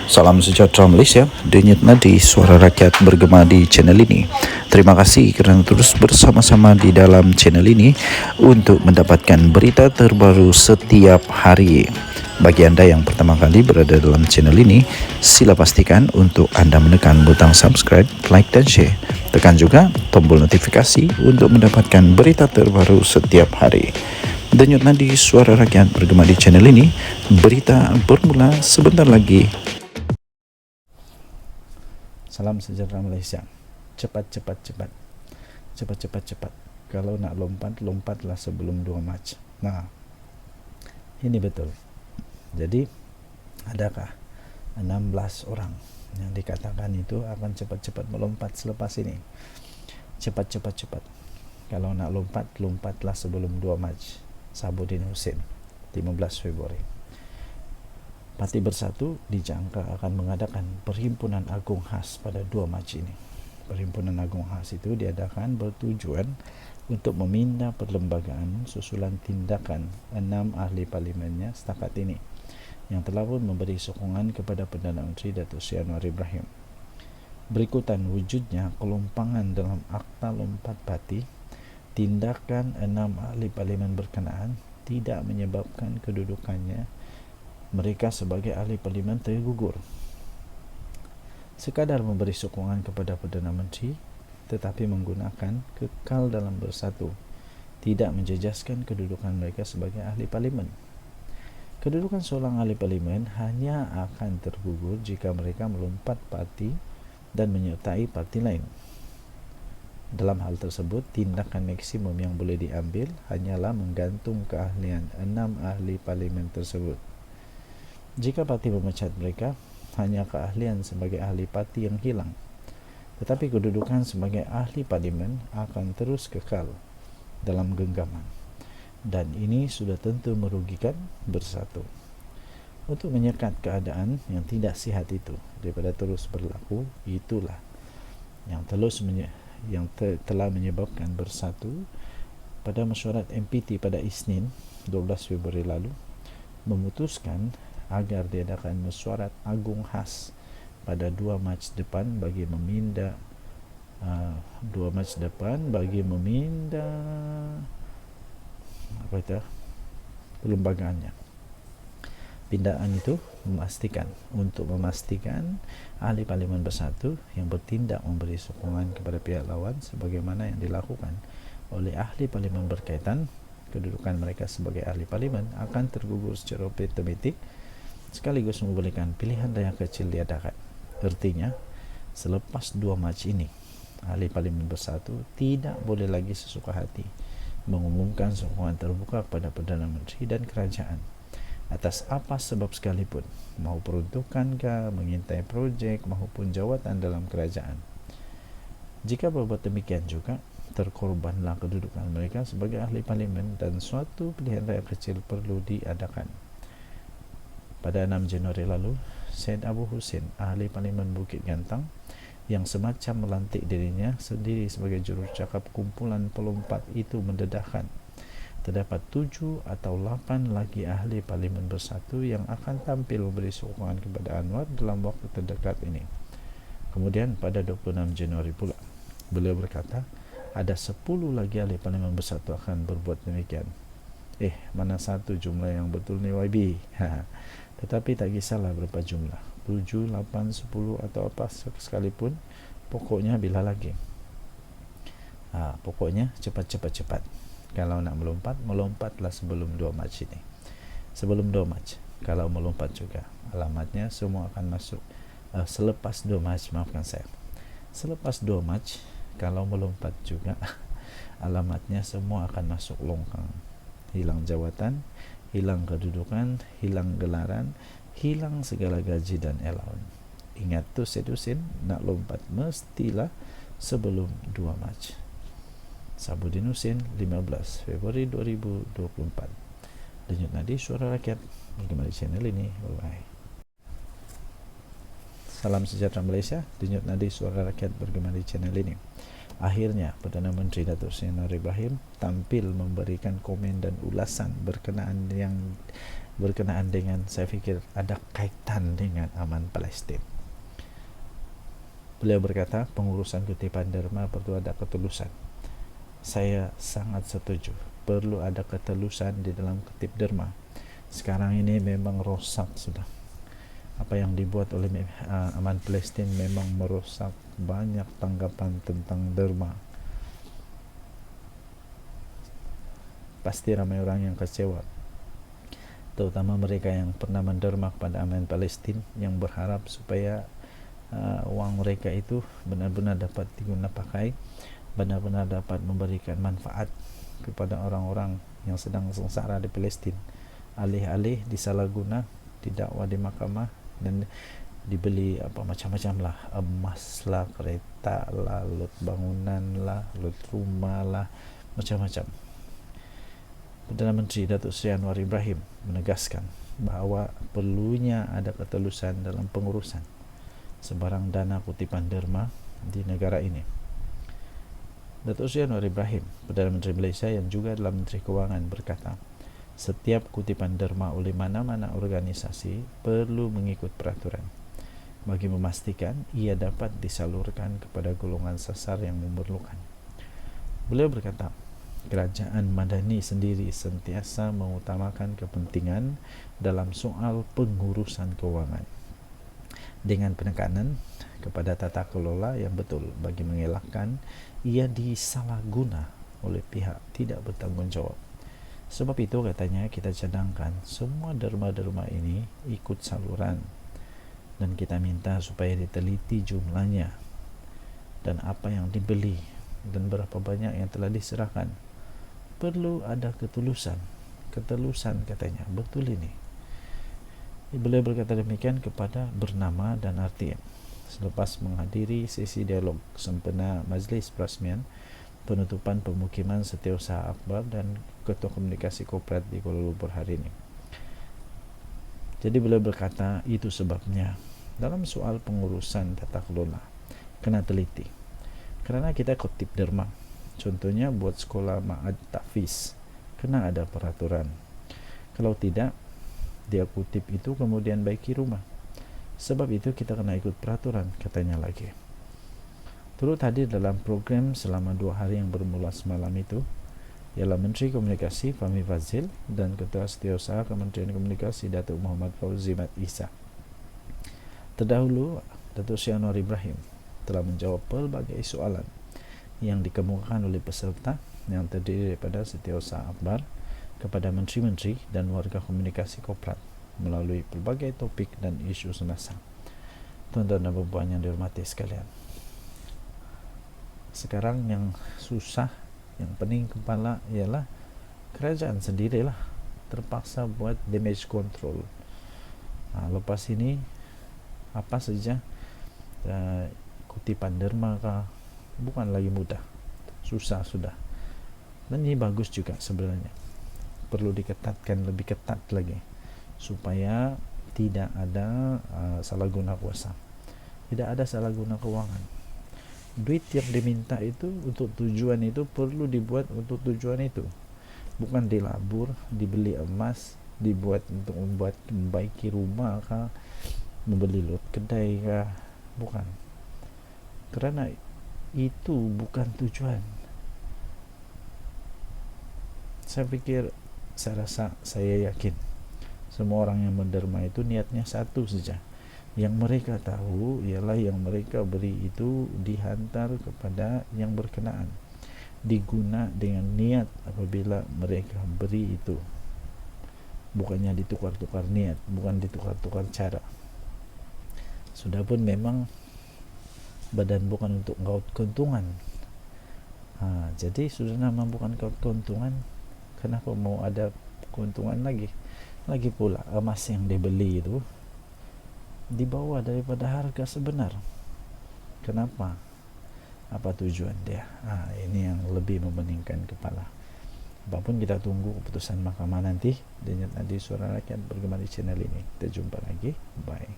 Salam sejahtera Malaysia, denyut nadi suara rakyat bergema di channel ini. Terima kasih kerana terus bersama-sama di dalam channel ini untuk mendapatkan berita terbaru setiap hari. Bagi anda yang pertama kali berada dalam channel ini, sila pastikan untuk anda menekan butang subscribe, like dan share. Tekan juga tombol notifikasi untuk mendapatkan berita terbaru setiap hari. Denyut nadi suara rakyat bergema di channel ini, berita bermula sebentar lagi. Salam sejahtera Malaysia. Cepat. Kalau nak lompat, lompatlah sebelum 2 Mac. Nah, ini betul. Jadi, adakah 16 orang yang dikatakan itu akan cepat-cepat melompat selepas ini? Cepat. Kalau nak lompat, lompatlah sebelum 2 Mac. Sabudin Husin, 15 Februari. Parti Bersatu dijangka akan mengadakan Perhimpunan Agung Khas pada 2 Mac ini. Perhimpunan Agung Khas itu diadakan bertujuan untuk meminda perlembagaan susulan tindakan 6 ahli parlimennya setakat ini yang telah pun memberi sokongan kepada Perdana Menteri Datuk Seri Anwar Ibrahim. Berikutan wujudnya kelompangan dalam Akta Lompat Parti, tindakan 6 ahli parlimen berkenaan tidak menyebabkan kedudukannya mereka sebagai ahli parlimen tergugur. Sekadar memberi sokongan kepada Perdana Menteri tetapi menggunakan kekal dalam bersatu, tidak menjejaskan kedudukan mereka sebagai ahli parlimen. Kedudukan seorang ahli parlimen hanya akan tergugur jika mereka melompat parti dan menyertai parti lain. Dalam hal tersebut, tindakan maksimum yang boleh diambil hanyalah menggantung keahlian 6 ahli parlimen tersebut. Jika parti memecat mereka, hanya keahlian sebagai ahli parti yang hilang, tetapi kedudukan sebagai ahli parlimen akan terus kekal dalam genggaman, dan ini sudah tentu merugikan Bersatu. Untuk menyekat keadaan yang tidak sihat itu daripada terus berlaku, itulah yang telah menyebabkan Bersatu pada mesyuarat MPT pada Isnin 12 Februari lalu memutuskan agar diadakan mesyuarat agung khas pada 2 Mac depan bagi meminda perlembagaannya. Pindaan itu untuk memastikan ahli parlimen Bersatu yang bertindak memberi sokongan kepada pihak lawan sebagaimana yang dilakukan oleh ahli parlimen berkaitan, kedudukan mereka sebagai ahli parlimen akan tergugur secara otomatik sekaligus membolehkan pilihan raya kecil diadakan. Artinya, selepas 2 Mac ini, ahli parlimen Bersatu tidak boleh lagi sesuka hati mengumumkan sokongan terbuka kepada Perdana Menteri dan kerajaan atas apa sebab sekalipun, mahu peruntukan ke, mengintai projek maupun jawatan dalam kerajaan. Jika berbuat demikian juga, terkorbanlah kedudukan mereka sebagai ahli parlimen dan suatu pilihan raya kecil perlu diadakan. Pada 6 Januari lalu, Syed Abu Husin, ahli parlimen Bukit Gantang, yang semacam melantik dirinya sendiri sebagai jurucakap kumpulan pelompat itu mendedahkan terdapat 7 atau 8 lagi ahli parlimen Bersatu yang akan tampil memberi sokongan kepada Anwar dalam waktu terdekat ini. Kemudian pada 26 Januari pula, beliau berkata ada 10 lagi ahli parlimen Bersatu akan berbuat demikian. Mana satu jumlah yang betul ni YB? Tetapi tak kisahlah berapa jumlah, 7, 8, 10 atau apa sekalipun, pokoknya bila lagi. Pokoknya cepat. Kalau nak melompat, melompatlah sebelum 2 Mac ini. Sebelum 2 Mac, kalau melompat juga, alamatnya semua akan masuk. Selepas 2 Mac, maafkan saya. Selepas 2 Mac, kalau melompat juga, alamatnya semua akan masuk longkang. Hilang jawatan, hilang kedudukan, hilang gelaran, hilang segala gaji dan allowance. Ingat tu Syed Husin, nak lompat mestilah sebelum 2 Mac. Sabudin Husin, 15 Februari 2024. Denyut nadi suara rakyat bergema di channel ini. Bye. Salam sejahtera Malaysia, denyut nadi suara rakyat bergema di channel ini. Akhirnya Perdana Menteri Datuk Seri Anwar Ibrahim tampil memberikan komen dan ulasan berkenaan dengan, saya fikir ada kaitan dengan aman Palestin. Beliau berkata, pengurusan kutipan derma perlu ada ketulusan. Saya sangat setuju, perlu ada ketulusan di dalam kutip derma. Sekarang ini memang rosak sudah. Apa yang dibuat oleh aman Palestin memang merusak banyak tanggapan tentang derma. Pasti ramai orang yang kecewa, terutama mereka yang pernah menderma kepada aman Palestin, yang berharap supaya uang mereka itu benar-benar dapat digunakan pakai, benar-benar dapat memberikan manfaat kepada orang-orang yang sedang sengsara di Palestin, alih-alih disalahguna, didakwa di mahkamah dan dibeli macam-macam lah, emas lah, kereta lah, lot bangunan lah, lot rumah lah, macam-macam. Perdana Menteri Datuk Seri Anwar Ibrahim menegaskan bahawa perlunya ada ketulusan dalam pengurusan sebarang dana kutipan derma di negara ini. Datuk Seri Anwar Ibrahim, Perdana Menteri Malaysia yang juga adalah Menteri Kewangan, berkata, setiap kutipan derma oleh mana-mana organisasi perlu mengikut peraturan bagi memastikan ia dapat disalurkan kepada golongan sasar yang memerlukan. Beliau berkata, kerajaan Madani sendiri sentiasa mengutamakan kepentingan dalam soal pengurusan kewangan dengan penekanan kepada tata kelola yang betul bagi mengelakkan ia disalahguna oleh pihak tidak bertanggung jawab. Sebab itu katanya kita cadangkan semua derma-derma ini ikut saluran dan kita minta supaya diteliti jumlahnya dan apa yang dibeli dan berapa banyak yang telah diserahkan. Perlu ada ketulusan katanya, betul ini. Beliau berkata demikian kepada Bernama dan RTM selepas menghadiri sesi dialog sempena Majlis Perasmian penutupan pemukiman Setiausaha Akbar dan Ketua Komunikasi Korporat di Kuala Lumpur hari ini. Jadi beliau berkata, itu sebabnya dalam soal pengurusan tata kelola kena teliti, kerana kita kutip derma, contohnya buat sekolah ma'ad tahfiz, kena ada peraturan. Kalau tidak, dia kutip itu kemudian baiki rumah. Sebab itu kita kena ikut peraturan, katanya lagi. Turut hadir dalam program selama 2 hari yang bermula semalam itu ialah Menteri Komunikasi Fahmi Fadzil dan Ketua Setiausaha Kementerian Komunikasi Datuk Muhammad Fauzi Mat Isa. Terdahulu, Datuk Seri Anwar Ibrahim telah menjawab pelbagai soalan yang dikemukakan oleh peserta yang terdiri daripada Setiausaha Akbar kepada menteri-menteri dan warga komunikasi korporat melalui pelbagai topik dan isu semasa. Tuan-tuan dan puan yang dihormati sekalian, sekarang yang susah, yang pening kepala ialah kerajaan sendirilah terpaksa buat damage control. Lepas ini apa saja kutipan derma bukan lagi mudah, susah sudah. Dan ini bagus juga sebenarnya, perlu diketatkan lebih ketat lagi supaya tidak ada salah guna kuasa, tidak ada salah guna keuangan. Duit yang diminta itu untuk tujuan itu perlu dibuat untuk tujuan itu, bukan dilabur, dibeli emas, dibuat untuk membaiki rumah kah, membeli lot kedai kah, bukan. Kerana itu bukan tujuan. Saya rasa, saya yakin semua orang yang menderma itu niatnya satu saja. Yang mereka tahu ialah yang mereka beri itu dihantar kepada yang berkenaan, diguna dengan niat apabila mereka beri itu, bukannya ditukar-tukar niat, bukan ditukar-tukar cara. Sudah pun memang badan bukan untuk gaut keuntungan, jadi sudah nama bukan gaut keuntungan, kenapa mau ada keuntungan lagi? Lagi pula emas yang dibeli itu di bawah daripada harga sebenar. Kenapa? Apa tujuan dia? Ini yang lebih membeningkan kepala. Apapun kita tunggu keputusan mahkamah nanti. Dan nanti Suara Rakyat bergema di channel ini. Kita jumpa lagi. Bye.